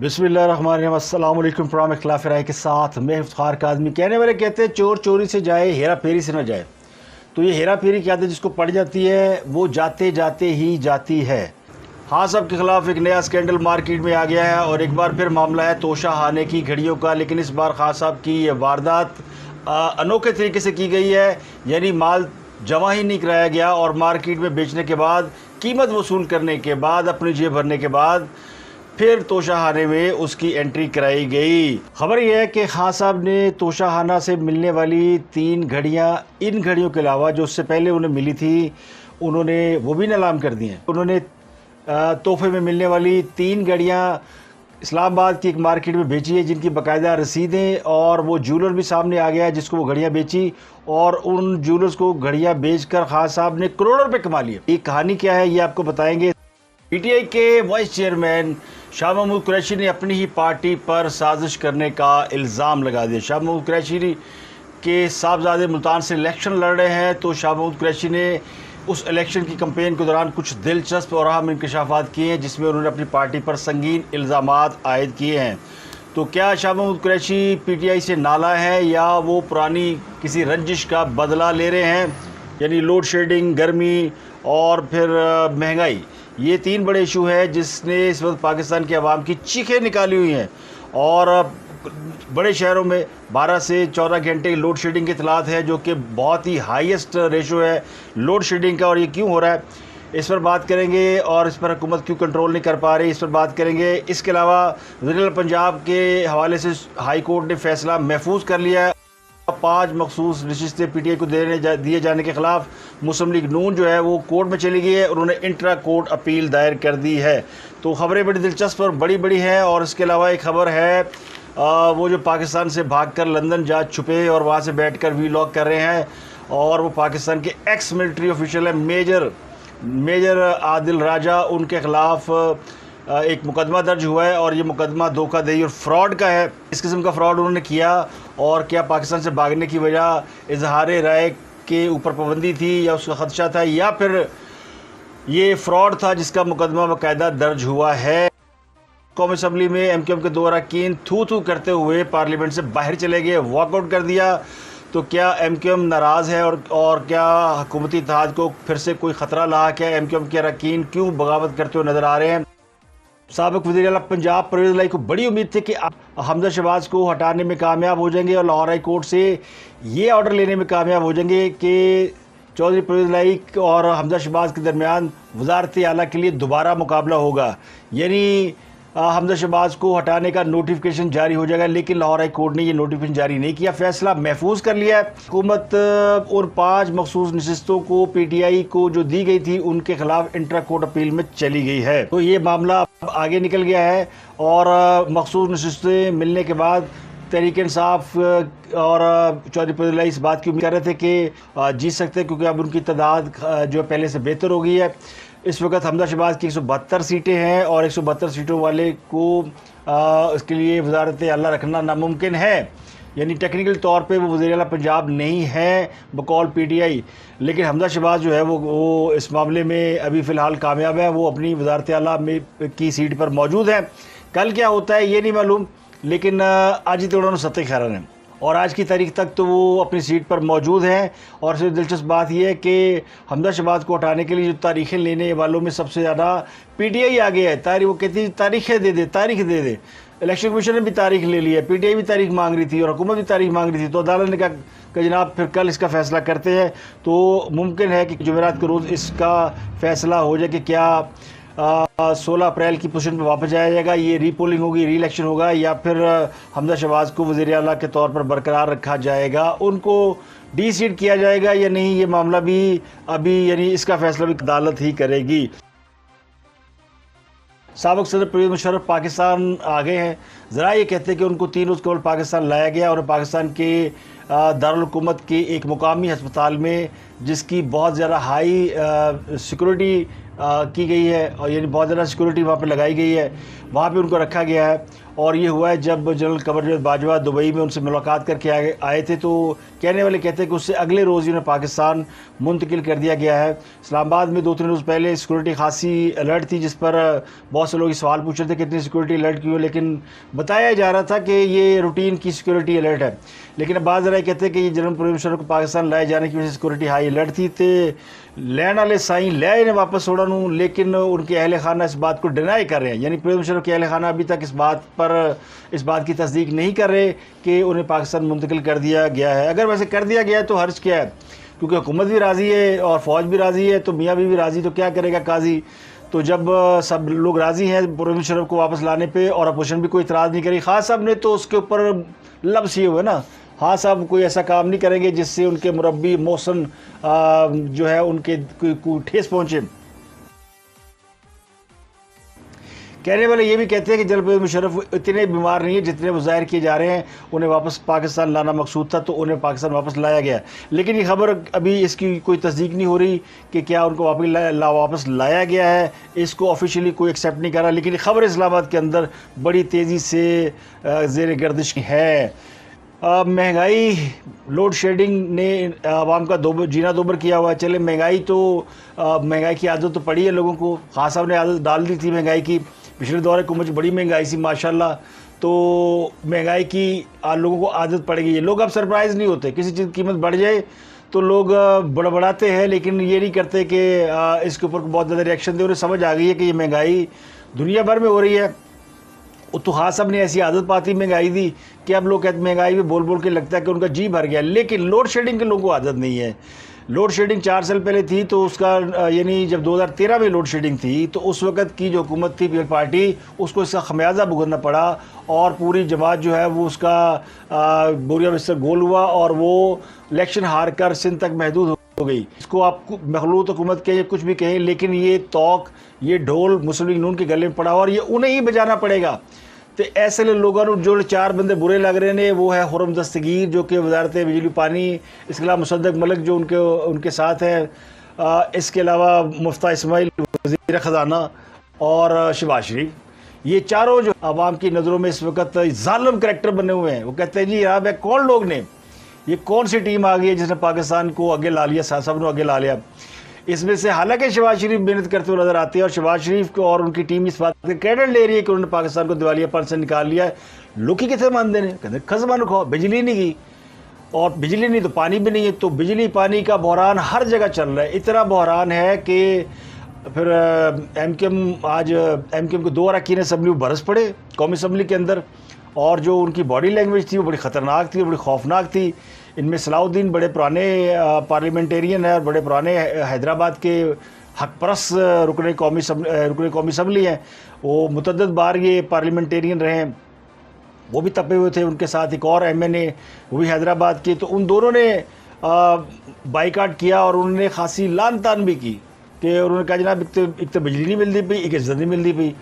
बिस्मिल्लाहिर्रहमानिर्रहीम। अस्सलाम वालेकुम। प्रोग्राम इख्तिलाफ राय के साथ मैं इफ्तिखार काज़मी। कहने वाले कहते हैं चोर चोरी से जाए, हेरा फेरी से न जाए। तो ये हेरा फेरी की आदत जिसको पड़ जाती है वो जाते जाते ही जाती है। हाँ साहब के ख़िलाफ़ एक नया स्कैंडल मार्केट में आ गया है और एक बार फिर मामला है तोशाखाने की घड़ियों का। लेकिन इस बार खान साहब की ये वारदात अनोखे तरीके से की गई है, यानी माल जमा ही नहीं कराया गया और मार्केट में बेचने के बाद, कीमत वसूल करने के बाद, अपनी जेब भरने के बाद फिर तोशाखाने में उसकी एंट्री कराई गई। खबर यह है कि खान साहब ने तोशाखाना से मिलने वाली 3 घड़ियाँ, इन घड़ियों के अलावा जो उससे पहले उन्हें मिली थी, उन्होंने वो भी नीलाम कर दी हैं। उन्होंने तोहफे में मिलने वाली 3 घड़ियाँ इस्लामाबाद की एक मार्केट में बेची है, जिनकी बाकायदा रसीदें और वो ज्वेलर भी सामने आ गया है जिसको वो घड़ियाँ बेची, और उन ज्वेलर्स को घड़ियाँ बेचकर खान साहब ने करोड़ों रुपए कमा लिए। ये कहानी क्या है ये आपको बताएंगे। पीटीआई के वाइस चेयरमैन शाह महमूद कुरैशी ने अपनी ही पार्टी पर साजिश करने का इल्ज़ाम लगा दिया। शाह महमूद कुरैशी के साहबजादे मुल्तान से इलेक्शन लड़ रहे हैं, तो शाह महमूद कुरैशी ने उस इलेक्शन की कैंपेन के दौरान कुछ दिलचस्प और अहम इंकशाफात किए हैं, जिसमें उन्होंने अपनी पार्टी पर संगीन इल्ज़ामात आयद किए हैं। तो क्या शाह महमूद कुरैशी पीटीआई से नाला है या वो पुरानी किसी रंजिश का बदला ले रहे हैं? यानी लोड शेडिंग, गर्मी और फिर महंगाई, ये 3 बड़े इशू हैं जिसने इस वक्त पाकिस्तान की आवाम की चीखें निकाली हुई हैं। और बड़े शहरों में 12 से 14 घंटे की लोड शेडिंग की इतलात है, जो कि बहुत ही हाईएस्ट रेशो है लोड शेडिंग का। और ये क्यों हो रहा है, इस पर बात करेंगे। और इस पर हुकूमत क्यों कंट्रोल नहीं कर पा रही, इस पर बात करेंगे। इसके अलावा वज़ीर पंजाब के हवाले से हाई कोर्ट ने फैसला महफूज कर लिया है। 5 मखसूस नशिस्तें पीटीआई को दिए जाने के ख़िलाफ़ मुस्लिम लीग नून जो है वो कोर्ट में चली गई है, उन्होंने इंट्रा कोर्ट अपील दायर कर दी है। तो ख़बरें बड़ी दिलचस्प और बड़ी हैं। और इसके अलावा एक ख़बर है वो जो पाकिस्तान से भागकर लंदन जा छुपे और वहाँ से बैठकर वीलॉग कर रहे हैं, और वो पाकिस्तान के एक्स मिलिट्री ऑफिशियल है मेजर आदिल राजा, उनके ख़िलाफ़ एक मुकदमा दर्ज हुआ है। और ये मुकदमा धोखाधड़ी और फ्रॉड का है। इस किस्म का फ्रॉड उन्होंने किया, और क्या पाकिस्तान से भागने की वजह इजहार राय के ऊपर पाबंदी थी, या उसका ख़दशा था, या फिर ये फ्रॉड था जिसका मुकदमा बाकायदा दर्ज हुआ है। कौमी असम्बली में एमक्यूएम के 2 अरकान थू करते हुए पार्लियामेंट से बाहर चले गए, वॉकआउट कर दिया। तो क्या एमक्यूएम नाराज़ है और क्या हुकूमती इत्तेहाद को फिर से कोई ख़तरा रहा? क्या एमक्यूएम के अरकान क्यों बगावत करते हुए नज़र आ रहे हैं? साबिक़ वज़ीर आला पंजाब परवेज़ इलाही को बड़ी उम्मीद थी कि हमजा शहबाज को हटाने में कामयाब हो जाएंगे और लाहौर हाई कोर्ट से ये ऑर्डर लेने में कामयाब हो जाएंगे कि चौधरी परवेज़ इलाही और हमजा शहबाज के दरमियान वज़ारत आला के लिए दोबारा मुकाबला होगा, यानी हमजा शहबाज को हटाने का नोटिफिकेशन जारी हो जाएगा। लेकिन लाहौर हाई कोर्ट ने ये नोटिफिकेशन जारी नहीं किया, फैसला महफूज कर लिया है। हुकूमत और 5 मखसूस नशिस्तों को पीटीआई को जो दी गई थी, उनके खिलाफ इंट्रा कोर्ट अपील में चली गई है। तो ये मामला अब आगे निकल गया है, और मखसूस नशिस्तें मिलने के बाद तहरीक इंसाफ और चौधरी परवेज़ इलाही इस बात की उम्मीद कर रहे थे कि जीत सकते हैं, क्योंकि अब उनकी तादाद जो पहले से बेहतर हो गई है। इस वक्त हमजा शहबाज की 172 सीटें हैं, और 172 सीटों वाले को इसके लिए वज़ारत आला रखना नामुमकिन है। यानी टेक्निकल तौर पे वो वज़ीर आला पंजाब नहीं है बकौल पीटीआई, लेकिन हमजा शहबाज जो है वो इस मामले में अभी फ़िलहाल कामयाब है। वो अपनी वज़ारत आला में की सीट पर मौजूद है। कल क्या होता है ये नहीं मालूम, लेकिन आज ही तो उन्होंने सत्ते खैरान है, और आज की तारीख तक तो वो अपनी सीट पर मौजूद हैं। और सबसे दिलचस्प बात यह है कि हमजा शहबाज को हटाने के लिए जो तारीखें लेने वालों में सबसे ज़्यादा पीटीआई आगे है। वो कहती है तारीख दे दे। इलेक्शन कमीशन ने भी तारीख ले ली है, पीटीआई भी तारीख मांग रही थी और हुकूमत भी तारीख मांग रही थी। तो अदालत ने कहा कि जनाब फिर कल इसका फ़ैसला करते हैं। तो मुमकिन है कि जुमेरात के रोज़ इसका फ़ैसला हो जाए कि क्या 16 अप्रैल की पोजीशन पर वापस जाया जाएगा, ये रीपोलिंग होगी, री इलेक्शन होगा, या फिर हमजा शहबाज को वज़ीर आला के तौर पर बरकरार रखा जाएगा, उनको डी सीट किया जाएगा या नहीं। ये मामला भी अभी, यानी इसका फ़ैसला भी अदालत ही करेगी। साबिक़ सदर परवेज़ मुशर्रफ पाकिस्तान आ गए हैं। ज़रा ये कहते हैं कि उनको 3 रोज़ केवल पाकिस्तान लाया गया, और पाकिस्तान के दारुल हुकूमत के एक मुकामी हस्पताल में, जिसकी बहुत ज़्यादा हाई सिक्योरिटी की गई है, और यानी बहुत ज़्यादा सिक्योरिटी वहाँ पे लगाई गई है, वहाँ पे उनको रखा गया है। और ये हुआ है जब जनरल कमर बाजवा दुबई में उनसे मुलाकात करके आए थे, तो कहने वाले कहते हैं कि उससे अगले रोज़ उन्हें पाकिस्तान मुंतकिल कर दिया गया है। इस्लामाबाद में 2-3 रोज़ पहले सिक्योरिटी खासी अलर्ट थी, जिस पर बहुत से लोग सवाल पूछ रहे थे कितनी सिक्योरिटी अलर्ट क्यों, लेकिन बताया जा रहा था कि ये रूटीन की सिक्योरिटी अलर्ट है। लेकिन अब बाज़ राय कहते हैं कि ये जनरल परवेज़ मुशर्रफ को पाकिस्तान लाए जाने की वजह से सिक्योरिटी हाई अलर्ट थी, तो लैन वाले साई ले इन्हें वापस छोड़ा नूं, लेकिन उनके अहल खाना इस बात को डिनाई कर रहे हैं। यानी परवेज़ मुशर्रफ के अहल खाना अभी तक इस बात की तस्दीक नहीं कर रहे कि उन्हें पाकिस्तान मुंतकिल कर दिया गया है। अगर वैसे कर दिया गया है तो हर्ज क्या है, क्योंकि हुकूमत भी राज़ी है और फ़ौज भी राज़ी है, तो मियाँ भी राज़ी, तो क्या करेगा काजी। तो जब सब लोग राज़ी हैं परवेज़ मुशर्रफ को वापस लाने पे और अपोजिशन भी कोई इतराज़ नहीं करी, खान साहब ने तो उसके ऊपर लफ्ज़ ये हुए ना, हाँ साहब कोई ऐसा काम नहीं करेंगे जिससे उनके मुरब्बी मोहसन जो है उनके कोई ठेस पहुँचे। कहने वाले ये भी कहते हैं कि जनरल परवेज़ मुशर्रफ इतने बीमार नहीं है जितने वो ज़ाहिर किए जा रहे हैं, उन्हें वापस पाकिस्तान लाना मकसूद था, तो उन्हें पाकिस्तान वापस लाया गया। लेकिन ये खबर अभी इसकी कोई तस्दीक नहीं हो रही कि क्या उनको वापस लाया गया है, इसको ऑफिशियली कोई एक्सेप्ट नहीं कर रहा। लेकिन खबर इस्लामाबाद के अंदर बड़ी तेज़ी से ज़ेर गर्दिश है। महंगाई, लोड शेडिंग ने आवाम का जीना दोबर किया हुआ है। चले महंगाई तो महंगाई की आदत तो पड़ी है लोगों को, खान साहब ने आदत डाल दी थी महंगाई की, पिछले दौर हुकूमत बड़ी महंगाई सी माशाल्लाह, तो महंगाई की लोगों को आदत पड़ गई है। लोग अब सरप्राइज़ नहीं होते, किसी चीज़ की कीमत बढ़ जाए तो लोग बड़बड़ाते हैं, लेकिन ये नहीं करते कि इसके ऊपर बहुत ज़्यादा रिएक्शन दे। उन्हें समझ आ गई है कि ये महंगाई दुनिया भर में हो रही है। तो खान साहब ने ऐसी आदत पाती महंगाई दी कि अब लोग कहते महंगाई में बोल बोल के लगता है कि उनका जी भर गया। लेकिन लोड शेडिंग के लोगों को आदत नहीं है। लोड शेडिंग 4 साल पहले थी, तो उसका यानी जब 2013 में लोड शेडिंग थी, तो उस वक्त की जो हुकूमत थी पीपल पार्टी, उसको इसका खमियाजा भुगतना पड़ा और पूरी जमात जो है वो उसका बोरिया बिस्तर गोल हुआ और वो इलेक्शन हार कर सिंध तक महदूद हो गई। इसको आप मखलूत हुकूमत कहें, कुछ भी कहें, लेकिन ये तौक, ये ढोल मुस्लिम लीग नून के गले में पड़ा और ये उन्हें ही बजाना पड़ेगा। तो ऐसे लोगों को जो 4 बंदे बुरे लग रहे हैं, वो है खुर्रम दस्तगीर जो कि वजारत बिजली पानी, इसके अलावा मुसद्दक मलिक जो उनके साथ है, इसके अलावा मुफ्ता इस्माइल वज़ीर ख़जाना और शहबाज शरीफ। ये चारों जो आवाम की नज़रों में इस वक्त जालिम करैक्टर बने हुए हैं। वो कहते हैं जी यहाँ कौन लोग ने, ये कौन सी टीम आ गई है जिसने पाकिस्तान को आगे ला लिया, सब ने आगे ला लिया। इसमें से हालांकि शहबाज शरीफ मेहनत करते हुए नजर आते हैं और शहबाज शरीफ को और उनकी टीम इस बात का क्रेडिट ले रही है कि उन्होंने पाकिस्तान को दिवालियापन से निकाल लिया है। लोग ही कितने मान देने, कहते खजमान खाओ, बिजली नहीं गई, और बिजली नहीं तो पानी भी नहीं है। तो बिजली पानी का बहरान हर जगह चल रहा है। इतना बहरान है कि फिर एमकेएम को 2 अरकान असम्बली में बरस पड़े कौमी असम्बली के अंदर, और जो उनकी बॉडी लैंग्वेज थी वो बड़ी ख़तरनाक थी, बड़ी खौफनाक थी। इनमें सलाउद्दीन बड़े पुराने पार्लियामेंटेरियन है और बड़े पुराने हैदराबाद के हकपरस रुकने कौमी असम्बली हैं। वो मुतअद्दिद बार ये पार्लियामेंटेरियन रहे हैं, वो भी तपे हुए थे। उनके साथ एक और एमएनए, वो भी हैदराबाद के। तो उन दोनों ने बाइकाट किया और उन्होंने खासी लान तान भी की कि उन्होंने कहा जनाब एक तो बिजली नहीं मिलती पई, एक इज्जत नहीं मिलती पई।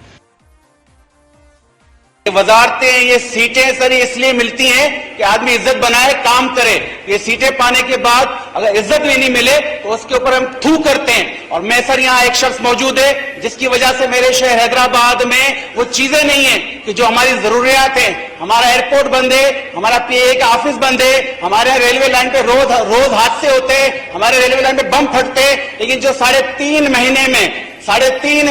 वजारतें, ये सीटें सर इसलिए मिलती हैं कि आदमी इज्जत बनाए, काम करे। ये सीटें पाने के बाद अगर इज्जत भी नहीं मिले तो उसके ऊपर हम थू करते हैं। और मैं सर यहाँ एक शख्स मौजूद है जिसकी वजह से मेरे शहर हैदराबाद में वो चीजें नहीं है कि जो हमारी जरूरियात है। हमारा एयरपोर्ट बंद है, हमारा पीए का ऑफिस बंद है, हमारे रेलवे लाइन पे रोज हादसे होते हैं, हमारे रेलवे लाइन पे बम फटते हैं। लेकिन जो 3.5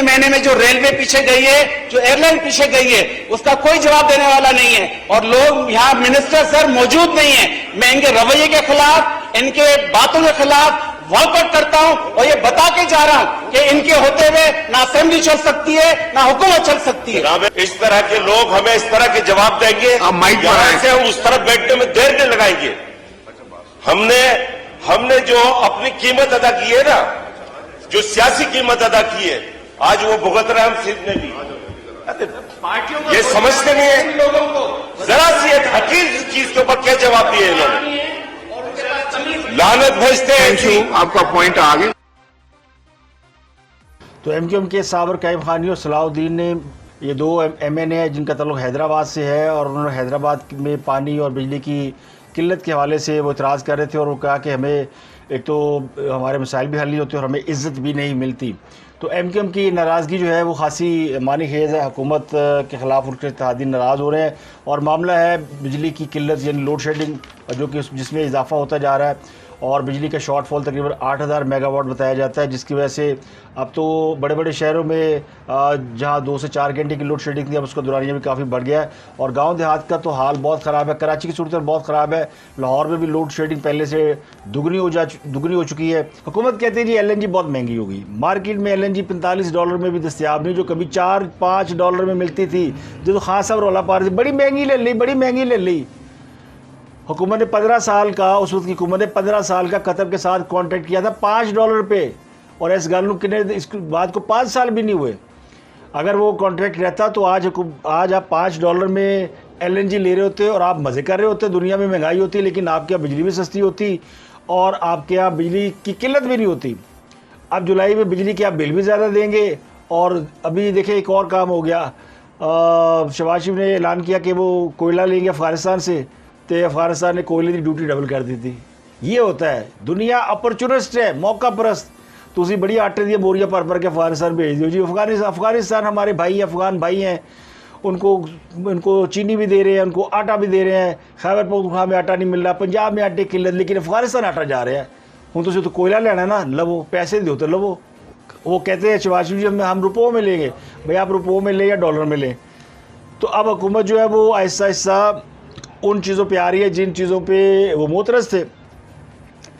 महीने में जो रेलवे पीछे गई है, जो एयरलाइन पीछे गई है, उसका कोई जवाब देने वाला नहीं है। और लोग यहाँ मिनिस्टर सर मौजूद नहीं है। मैं इनके रवैये के खिलाफ, इनके बातों के खिलाफ वॉकआउट करता हूं और ये बता के जा रहा हूं कि इनके होते हुए ना असेंबली चल सकती है, ना हुकूमत चल सकती है। इस तरह के लोग हमें इस तरह के जवाब देंगे, यहाँ से हम उस तरफ बैठने में देर नहीं लगाएंगे। हमने जो अपनी कीमत अदा की है ना, जो सियासी कीमत अदा की है, आज वो भुगत रहे हम सिंध में भी। ये समझते नहीं है लोगों को, जरा सी एक हकीर चीज के ऊपर क्या जवाब दिए इन्होंने, लानत भेजते हैं। आपका पॉइंट आ गया। तो एमक्यूएम के साबर कायम खानी और सलाउद्दीन ने, ये 2 एमएनए है जिनका ताल्लुक हैदराबाद से है, और उन्होंने हैदराबाद में पानी और बिजली की किल्लत के हवाले से वो इतराज़ कर रहे थे और वो कहा कि हमें एक तो हमारे मसाइल भी हल नहीं होते और हमें इज़्ज़त भी नहीं मिलती। तो MQM की नाराज़गी जो है वो खासी मानी खेज़ है। हुकूमत के ख़िलाफ़ उनके इत्तेहादी नाराज़ हो रहे हैं और मामला है बिजली की किल्लत यानी लोड शेडिंग, जो कि जिसमें इजाफा होता जा रहा है और बिजली का शॉर्टफॉल तकरीबन 8000 मेगावाट बताया जाता है, जिसकी वजह से अब तो बड़े बड़े शहरों में जहां 2 से 4 घंटे की लोड शेडिंग थी अब उसका दुरानिया भी काफ़ी बढ़ गया है। और गांव देहात का तो हाल बहुत ख़राब है। कराची की सूरत बहुत ख़राब है। लाहौर में भी लोड शेडिंग पहले से दुगनी हो चुकी है। हुकूमत कहती है जी LNG बहुत महंगी होगी। मार्केट में LNG $45 में भी दस्तियाब नहीं, जो कभी $4-5 में मिलती थी। जो खान साहब रौला पा रही थी बड़ी महंगी ले ली। हुकूमत ने 15 साल का, उस वक्त की हुकूमत ने 15 साल का कतर के साथ कॉन्ट्रैक्ट किया था $5 पे, और इस गल के इसके बाद को 5 साल भी नहीं हुए। अगर वो कॉन्ट्रैक्ट रहता तो आज आप $5 में LNG ले रहे होते और आप मज़े कर रहे होते। दुनिया में महंगाई होती लेकिन आपके यहाँ बिजली भी सस्ती होती और आपके यहाँ बिजली की किल्लत भी नहीं होती। अब जुलाई में बिजली के आप बिल भी ज़्यादा देंगे। और अभी देखें एक और काम हो गया, शहबाज शरीफ ने ऐलान किया कि वो कोयला लेंगे अफ़गानिस्तान से, तो अफ़गानिस्तान ने कोयले की ड्यूटी डबल कर दी थी। ये होता है, दुनिया अपॉर्चुनिस्ट है, मौका परस्त। तुसी बड़ी आटे दी बोरियां भर के अफ़गानिस्तान भेज दो जी। अफ़गानिस्तान हमारे भाई, अफ़गान भाई हैं, उनको चीनी भी दे रहे हैं, उनको आटा भी दे रहे हैं। खैबर पख्तूनख्वा में आटा नहीं मिल रहा, पंजाब में आटे की किल्लत, लेकिन अफ़गानिस्तान आटा जा रहा है। हूँ तो कोयला लेना ना, लवो, पैसे दो तो लवो। वो कहते हैं शहबाज शरीफ जी हम रुपयों में लेंगे। भाई आप रुपयों में लें या डॉलर में लें। तो अब हुकूमत जो है वो आहिस्ता आहिस्ता उन चीज़ों पे आ रही है जिन चीज़ों पे वो मोतरज़ थे।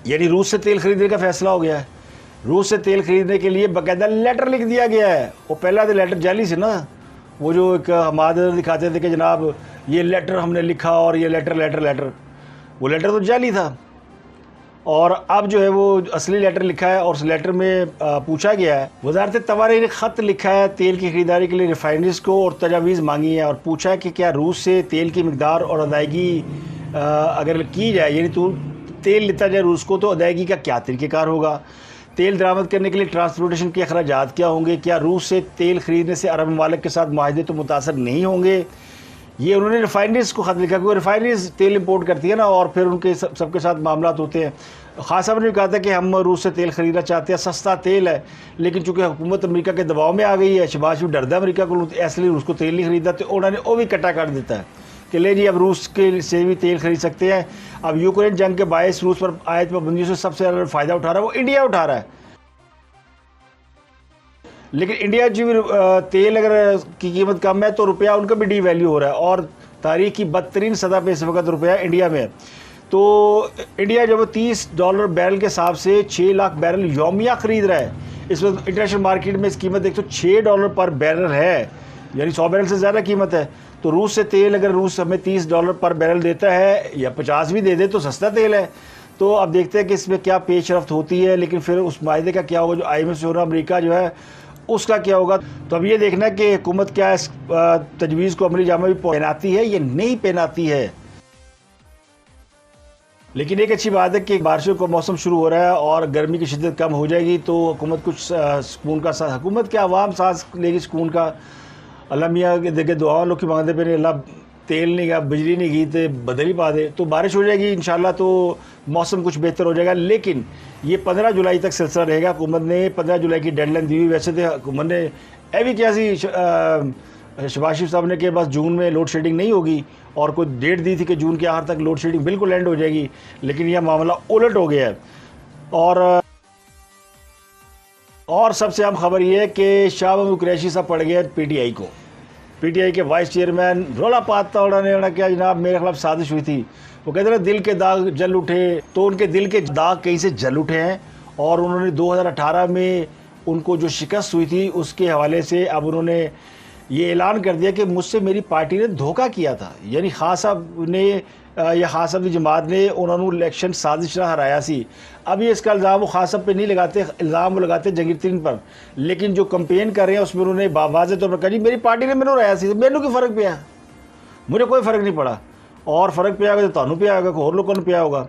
यानी रूस से तेल खरीदने का फ़ैसला हो गया है। रूस से तेल खरीदने के लिए बाकायदा लेटर लिख दिया गया है। वो पहला तो लेटर जाली से ना, वो जो एक हमारे दिखाते थे कि जनाब ये लेटर हमने लिखा और ये लेटर वो लेटर तो जाली था। और अब जो है वो असली लेटर लिखा है और उस लेटर में पूछा गया है, वज़ारत तवारीख ने ख़त लिखा है तेल की ख़रीदारी के लिए रिफाइनरीज़ को और तजावीज़ मांगी है और पूछा है कि क्या रूस से तेल की मिकदार और अदायगी अगर की जाए, यानी तो तेल लेता जाए रूस को, तो अदायगी का क्या तरीक़ेकार होगा। तेल दरामद करने के लिए ट्रांसपोर्टेशन के अखराजात क्या होंगे। क्या रूस से तेल ख़रीदने से अरब ममालिक के साथ माहदे तो मुतासर नहीं होंगे। ये उन्होंने रिफाइनरीज़ को ख़त लिखा, क्योंकि रिफाइनरीज़ तेल इंपोर्ट करती है ना, और फिर उनके सबके साथ मामला होते हैं। खान साहब ने भी कहा था कि हम रूस से तेल ख़रीदना चाहते हैं, सस्ता तेल है, लेकिन चूँकि हुकूमत अमेरिका के दबाव में आ गई है, शहबाज शरीफ डरदा अमेरिका को, इसलिए रूस को तेल नहीं खरीदा, तो उन्होंने वो भी कट्टा कर देता है कि ले जी अब रूस के से भी तेल खरीद सकते हैं। अब यूक्रेन जंग के बायस रूस पर आयत पाबंदियों से सबसे ज़्यादा फ़ायदा उठा रहा है वो इंडिया उठा रहा है। लेकिन इंडिया जो तेल अगर की कीमत कम है तो रुपया उनका भी डी वैल्यू हो रहा है और तारीख की बदतरीन सतह पे इस वक्त रुपया इंडिया में है। तो इंडिया जो $30 बैरल के हिसाब से 6 लाख बैरल यौमिया ख़रीद रहा है। इस वक्त इंटरनेशनल मार्केट में इस कीमत देख तो $6 पर बैरल है, यानी 100 बैरल से ज़्यादा कीमत है। तो रूस से तेल अगर रूस हमें $30 पर बैरल देता है या 50 भी दे दे तो सस्ता तेल है। तो अब देखते हैं कि इसमें क्या पेशरफ्त होती है, लेकिन फिर उस मायदे का क्या होगा जो IMF से हो रहा, अमरीका जो है उसका क्या होगा। तो अब ये देखना है कि हुकूमत क्या इस तजवीज़ को अमली जामा भी पहनाती है या नहीं पहनाती है। लेकिन एक अच्छी बात है कि बारिशों का मौसम शुरू हो रहा है और गर्मी की शिद्दत कम हो जाएगी, तो हुकूमत कुछ सुकून का साथ, हुकूमत के आवाम सांस लेगी सुकून का। अल्लाह मियाँ देखे दुआ लोग की मांगते पे अल्लाह तेल नहीं गा, बिजली नहीं गई तो बदल ही पा दे, तो बारिश हो जाएगी इंशाल्लाह, तो मौसम कुछ बेहतर हो जाएगा। लेकिन ये 15 जुलाई तक सिलसिला रहेगा। हुकूमत ने 15 जुलाई की डेडलाइन दी हुई। वैसे तो हुकूमत ने भी क्या सी शहबाज शरीफ साहब ने कि बस जून में लोड शेडिंग नहीं होगी और कोई डेट दी थी कि जून के आखिर तक लोड शेडिंग बिल्कुल एंड हो जाएगी, लेकिन यह मामला उलट हो गया है। और सबसे अहम खबर यह है कि शाह महमूद कुरैशी साहब पड़ गए PTI को। PTI के वाइस चेयरमैन रोला पाता उन्होंने क्या जनाब मेरे खिलाफ साजिश हुई थी। वो कहते हैं दिल के दाग जल उठे, तो उनके दिल के दाग कहीं से जल उठे हैं और उन्होंने 2018 में उनको जो शिकस्त हुई थी उसके हवाले से अब उन्होंने ये ऐलान कर दिया कि मुझसे मेरी पार्टी ने धोखा किया था। यानी खान साहब ने या खान साहब की जमात ने उन्होंने इलेक्शन साजिश हराया सी। अब ये इसका इल्ज़ाम वो खान साहब पे नहीं लगाते, इल्ज़ाम वो लगाते जंगीर पर। लेकिन जो कंपेन कर रहे हैं उसमें उन्होंने वाज़ेह तौर पर कहा जी मेरी पार्टी ने मैंने हराया सी, मैनू की फ़र्क पिया, मुझे कोई फ़र्क नहीं पड़ा। और फ़र्क पिया तो तुहानू पिया होगा, कोई होर लोगों को पिया होगा।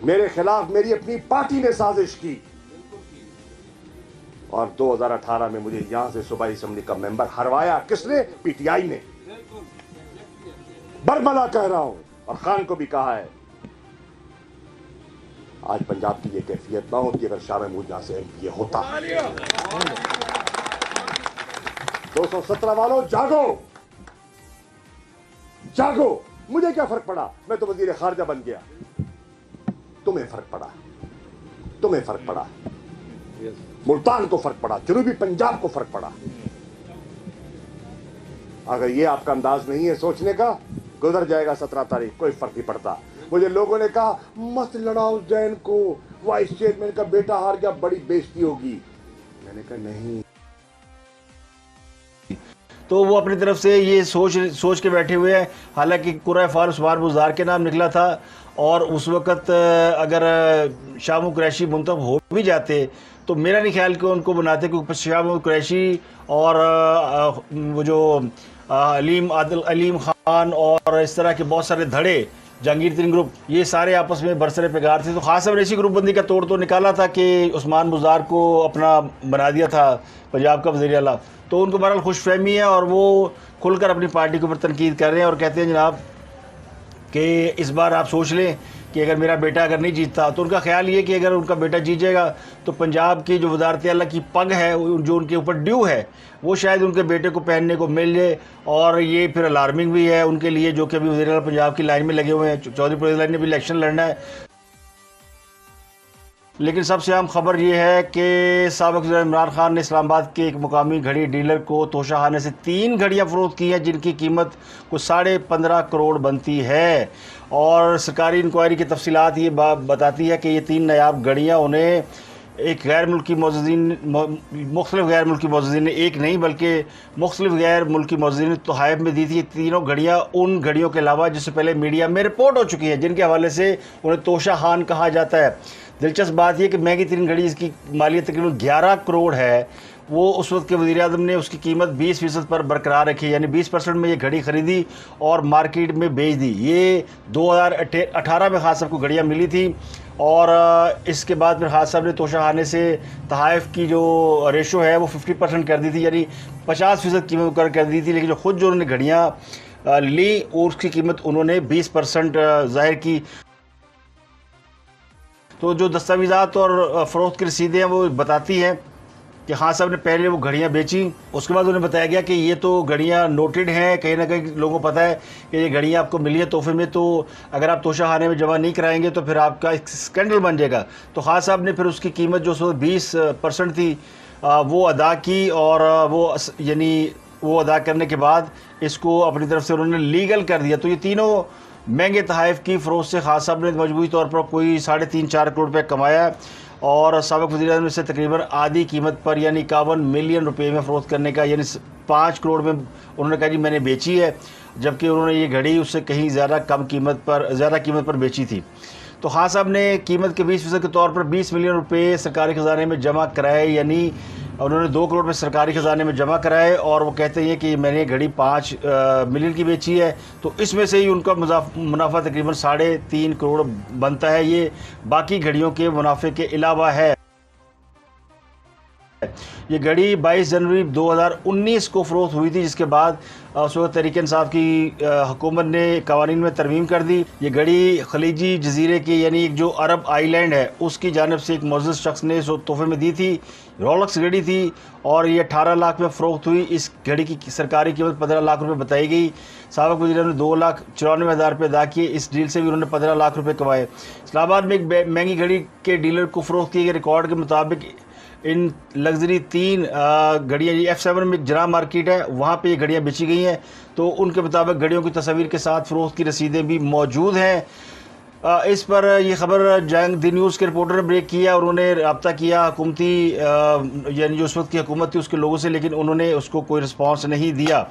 मेरे खिलाफ मेरी अपनी पार्टी ने साजिश की और 2018 में मुझे यहां से सूबाई असेंबली का मेंबर हरवाया। किसने? PTI ने। बरमला कह रहा हूं और खान को भी कहा है, आज पंजाब की ये कैफियत ना होती अगर शाह महमूद यहाँ से एमपीए होता। 217 वालों जागो, जागो। मुझे क्या फर्क पड़ा, मैं तो वजीर खारजा बन गया। तुम्हें फर्क पड़ा, तुम्हें फर्क पड़ा, मुल्तान को फर्क पड़ा, जनूबी पंजाब को फर्क पड़ा। अगर ये आपका अंदाज नहीं है सोचने का, गुजर जाएगा 17 तारीख, कोई फर्क नहीं पड़ता। मुझे लोगों ने कहा मत लड़ाओ जैन को, वाइस चेयरमैन का बेटा हार गया, बड़ी बेइज्जती होगी। मैंने कहा नहीं। तो वो अपनी तरफ से ये सोच के बैठे हुए हैं। हालांकि कुर्रा फार उस्मान बुज़दार के नाम निकला था और उस वक़्त अगर शाह कुरैशी मुंतखब हो भी जाते तो मेरा नहीं ख्याल कि उनको बनाते, क्योंकि शाह कुरैशी और वो जो अलीम खान और इस तरह के बहुत सारे धड़े, जहांगीर तरीन ग्रुप, ये सारे आपस में बरसरे पेगार थे। तो खास रेशी ग्रुप बंदी का तोड़ तो निकाला था कि उस्मान बुज़दार को अपना बना दिया था पंजाब का वज़ीर आला। तो उनको बहरहाल खुशफहमी है और वो खुलकर अपनी पार्टी के ऊपर तनकीद कर रहे हैं और कहते हैं जनाब कि इस बार आप सोच लें कि अगर मेरा बेटा अगर नहीं जीतता, तो उनका ख्याल ये कि अगर उनका बेटा जीत जाएगा तो पंजाब की जो वज़ारत आला की पग है, जो उनके ऊपर ड्यू है, वो शायद उनके बेटे को पहनने को मिल जाए। और ये फिर अलार्मिंग भी है उनके लिए, जो कि अभी वज़ीर आला पंजाब की लाइन में लगे हुए हैं। चौधरी परवेज़ इलाही ने भी इलेक्शन लड़ना है। लेकिन सबसे अहम खबर ये है कि साबिक़ वज़ीर इमरान खान ने इस्लामाबाद के एक मुकामी घड़ी डीलर को तोशाखाने से 3 घड़ियाँ फ़रोख्त की हैं, जिनकी कीमत कुछ 15.5 करोड़ बनती है। और सरकारी इंक्वायरी की तफसीलात ये बताती है कि ये 3 नायाब घड़ियाँ उन्हें एक गैर मुल्की मुख्तलिफ गैर मुल्की मोअज़्ज़िज़ीन ने, एक नहीं बल्कि मुख्तलिफ गैर मुल्की मोअज़्ज़िज़ीन ने तोहाइफ में दी थी। ये तीनों घड़ियाँ उन घड़ियों के अलावा जिससे पहले मीडिया में रिपोर्ट हो चुकी है, जिनके हवाले से उन्हें तोशा खान कहा जाता है। दिलचस्प बात यह कि महंगी तरीन घड़ी, इसकी मालियत तकरीबन 11 करोड़ है, वो उस वक्त के वज़ीर आज़म ने उसकी कीमत 20% पर बरकरार रखी, यानी 20% में ये घड़ी ख़रीदी और मार्केट में बेच दी। ये 2018 में खान साहब को घड़ियाँ मिली थी और इसके बाद फिर खान साहब ने तोशाखाने से तहाइफ की जो रेशो है वो 50% कर दी थी, यानी 50% कीमत मुकर्रर कर दी थी। लेकिन जो खुद जो उन्होंने घड़ियाँ ली और उसकी कीमत उन्होंने 20% ज़ाहिर की। तो जो दस्तावेज़ात और फ़रोख्त की रसीदें हैं वो बताती हैं कि खान साहब ने पहले वो घड़ियाँ बेची, उसके बाद उन्हें बताया गया कि ये तो घड़ियाँ नोटेड हैं, कहीं ना कहीं लोगों को पता है कि ये घड़ियाँ आपको मिली है तोहफे में, तो अगर आप तोशाखाने में जमा नहीं कराएंगे तो फिर आपका एक स्कैंडल बन जाएगा। तो खान साहब ने फिर उसकी कीमत जो 20% थी वो अदा की और वो यानी वो अदा करने के बाद इसको अपनी तरफ से उन्होंने लीगल कर दिया। तो ये तीनों महंगे तहाइफ की फ़रोख्त से खान साहब ने मजबूरी तौर पर कोई 3.5-4 करोड़ रुपये कमाया और साबिक़ वज़ीर आज़म से तकरीबन आधी कीमत पर यानी 51 मिलियन रुपए में फ़रोख्त करने का, यानी 5 करोड़ में उन्होंने कहा जी मैंने बेची है, जबकि उन्होंने ये घड़ी उससे कहीं ज़्यादा कीमत पर बेची थी। तो खान साहब ने कीमत के 20% के तौर पर 20 मिलियन रुपए सरकारी ख़जाने में जमा कराए, यानी उन्होंने 2 करोड़ रुपये सरकारी ख़जाने में जमा कराए और वो कहते हैं कि मैंने घड़ी 5 मिलियन की बेची है। तो इसमें से ही उनका मुनाफा तकरीबन 3.5 करोड़ बनता है। ये बाकी घड़ियों के मुनाफे के अलावा है। ये घड़ी 22 जनवरी 2019 को फ़रोख्त हुई थी, जिसके बाद उस वक्त तहरीक इंसाफ की हुकूमत ने कवानीन में तरमीम कर दी। ये घड़ी खलीजी जजीरे की यानी एक जो अरब आइलैंड है उसकी जानिब से एक मुअज़्ज़ज़ शख्स ने तोहफे में दी थी। रोलेक्स घड़ी थी और ये 18 लाख में फ़रोख्त हुई। इस घड़ी की सरकारी कीमत 15 लाख रुपये बताई गई। साबिक़ वज़ीर ने 2,94,000 रुपये अदा किए। इस डील से भी उन्होंने 15 लाख रुपये कमाए। इस्लामाबाद में एक महंगी घड़ी के डीलर को फ़रोख्त किए गए रिकॉर्ड के मुताबिक इन लग्जरी 3 घड़ियाँ F7 में जरा मार्केट है, वहाँ पे ये घड़ियाँ बेची गई हैं। तो उनके मुताबिक घड़ियों की तस्वीर के साथ फ़रोख्त की रसीदें भी मौजूद हैं। इस पर यह खबर जंग द न्यूज़ के रिपोर्टर ने ब्रेक किया और उन्होंने रब्ता किया हुकूमती यानी जो उस वक्त की हुकूमत थी उसके लोगों से, लेकिन उन्होंने उसको कोई रिस्पॉन्स नहीं दिया।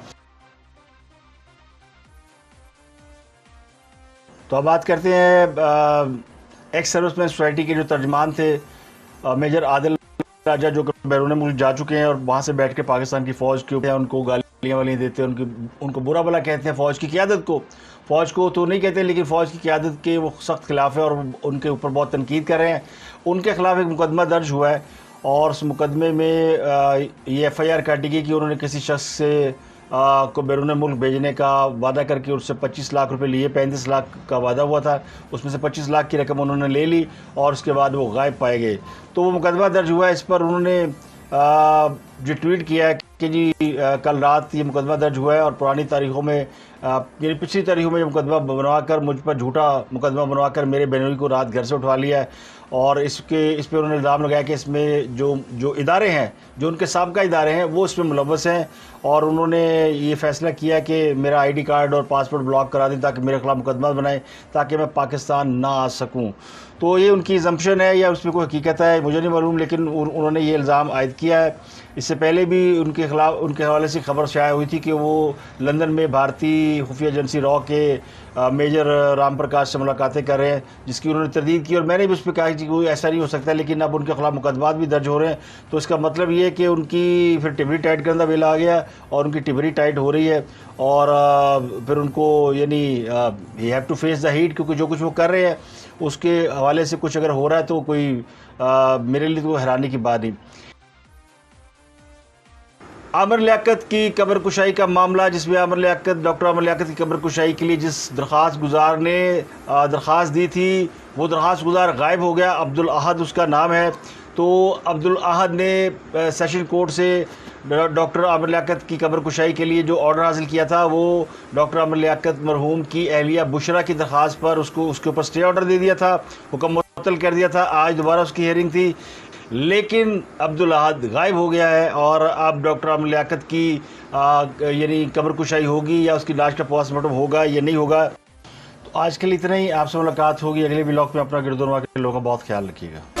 तो अब बात करते हैं एक्स सर्विसमैन सोसाइटी के जो तर्जमान थे मेजर आदिल राजा, जो बैरून मुल्क जा चुके हैं और वहाँ से बैठ के पाकिस्तान की फ़ौज के ऊपर उनको गालियाँ वालियाँ देते हैं, उनको बुरा भला कहते हैं। फ़ौज की क़यादत को, फ़ौज को तो नहीं कहते लेकिन फ़ौज की क़यादत के वो सख्त खिलाफ है और उनके ऊपर बहुत तनकीद कर रहे हैं। उनके ख़िलाफ़ एक मुकदमा दर्ज हुआ है और उस मुकदमे में ये FIR काटी गई कि उन्होंने किसी शख्स से को बैरून मुल्क भेजने का वादा करके उससे 25 लाख रुपए लिए। 35 लाख का वादा हुआ था, उसमें से 25 लाख की रकम उन्होंने ले ली और उसके बाद वो गायब पाए गए। तो वो मुकदमा दर्ज हुआ। इस पर उन्होंने जो ट्वीट किया है कि जी कल रात ये मुकदमा दर्ज हुआ है और पुरानी तारीखों में यानी पिछली तारीखों में ये मुकदमा बनवाकर मुझ पर झूठा मुकदमा बनवाकर मेरे बहनोई को रात घर से उठवा लिया है। और इस पर उन्होंने इल्ज़ाम लगाया कि इसमें जो इदारे हैं, जो उनके साबका इदारे हैं, वो इसमें मुलव्वस हैं। और उन्होंने ये फ़ैसला किया कि मेरा आईडी कार्ड और पासपोर्ट ब्लॉक करा दें ताकि मेरे खिलाफ मुकदमा बनाएं, ताकि मैं पाकिस्तान ना आ सकूं। तो ये उनकी जम्पशन है या उसमें कोई हकीकत है मुझे नहीं मालूम, लेकिन उन्होंने ये इल्ज़ाम आयद किया है। इससे पहले भी उनके हवाले से खबर शाया हुई थी कि वो लंदन में भारतीय खुफिया एजेंसी रॉ के मेजर राम प्रकाश से मुलाकातें कर रहे हैं, जिसकी उन्होंने तरदीद की। और मैंने भी उस पर कहा कि कोई ऐसा नहीं हो सकता, लेकिन अब उनके खिलाफ मुकदमात भी दर्ज हो रहे हैं। तो इसका मतलब ये है कि उनकी फिर टिबरी टाइट करने का वेला आ गया और उनकी टिबरी टाइट हो रही है। और फिर उनको यानी he have to face the heat, क्योंकि जो कुछ वो कर रहे हैं उसके हवाले से कुछ अगर हो रहा है तो कोई मेरे लिए तो हैरानी की बात नहीं। आमिर लियाकत की कब्र कुशाई का मामला, जिसमें डॉक्टर आमिर लियाकत की कब्र कुशाई के लिए जिस दरख्वास्त गुजार ने दरख्वास्त दी थी, वो दरख्वास्त गुजार गायब हो गया। अब्दुल अहद उसका नाम है। तो अब्दुल अहद ने सेशन कोर्ट से डॉक्टर आमिर लियाकत की कब्र कुशाई के लिए जो ऑर्डर हासिल किया था, वो डॉक्टर आमिर लियाकत मरहूम की अहलिया बुशरा की दरख्वास्त पर उसके ऊपर स्टे ऑर्डर दे दिया था, हुक्म मुअत्तल कर दिया था। आज दोबारा उसकी हियरिंग थी, लेकिन अब्दुल अहद गायब हो गया है। और अब डॉक्टर आमिर लियाकत की यानी कब्र कुशाई होगी या उसकी लाश का पोस्टमार्टम होगा या नहीं होगा। तो आज के लिए इतना ही। आपसे मुलाकात होगी अगले व्लॉग में। अपना गिरदोनवा के लोगों का बहुत ख्याल रखिएगा।